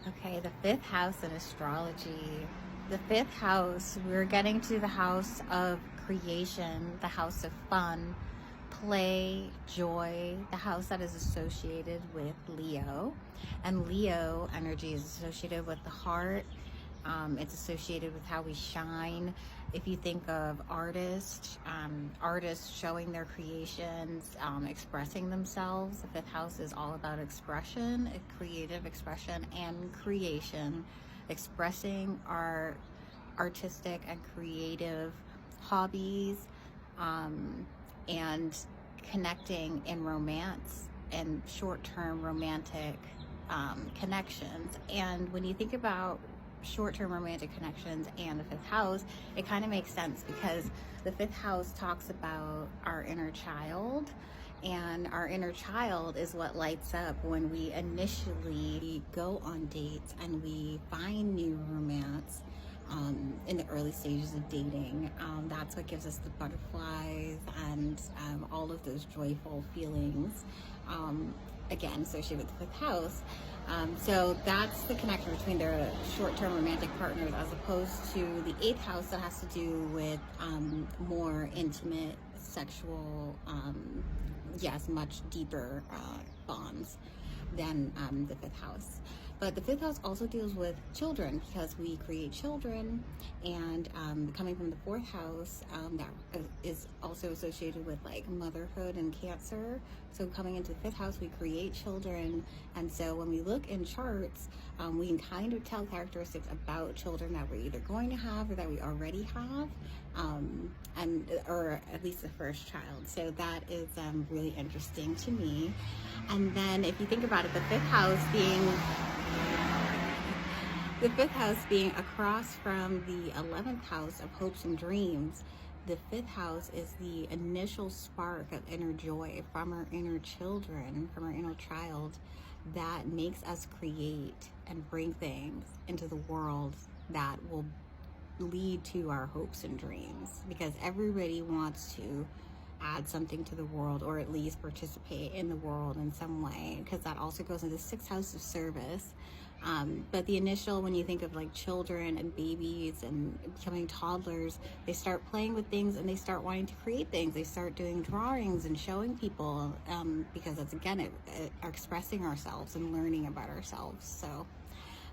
Okay, the fifth house in astrology. The fifth house, we're getting to the house of creation, the house of fun, play, joy, the house that is associated with Leo. And Leo energy is associated with the heart. It's associated with how we shine. If you think of artists showing their creations, expressing themselves, the fifth house is all about expression, creative expression and creation, expressing our artistic and creative hobbies, and connecting in romance and short-term romantic connections. And when you think about short-term romantic connections and the fifth house, it kind of makes sense because the fifth house talks about our inner child, and our inner child is what lights up when we initially go on dates and we find new romance. In the early stages of dating, that's what gives us the butterflies and all of those joyful feelings, again associated with the fifth house. So that's the connection between their short-term romantic partners, as opposed to the eighth house that has to do with more intimate, sexual, yes, much deeper bonds than the fifth house. But the fifth house also deals with children, because we create children, and coming from the fourth house, that is also associated with like motherhood and Cancer. So coming into the fifth house, we create children, and so when we look in charts, we can kind of tell characteristics about children that we're either going to have or that we already have, and or at least the first child. So that is really interesting to me. And then if you think about it, the fifth house being across from the 11th house of hopes and dreams, the fifth house is the initial spark of inner joy from our inner children, from our inner child, that makes us create and bring things into the world that will lead to our hopes and dreams, because everybody wants to add something to the world, or at least participate in the world in some way, because that also goes into the sixth house of service. But the initial, when you think of like children and babies and becoming toddlers, they start playing with things and they start wanting to create things. They start doing drawings and showing people, because that's, again, expressing ourselves and learning about ourselves.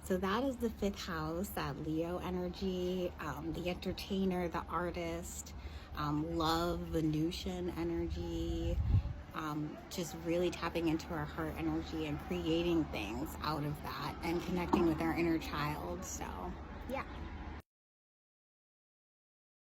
So that is the fifth house, that Leo energy, the entertainer, the artist, love, Venusian energy, just really tapping into our heart energy and creating things out of that and connecting with our inner child. So, yeah.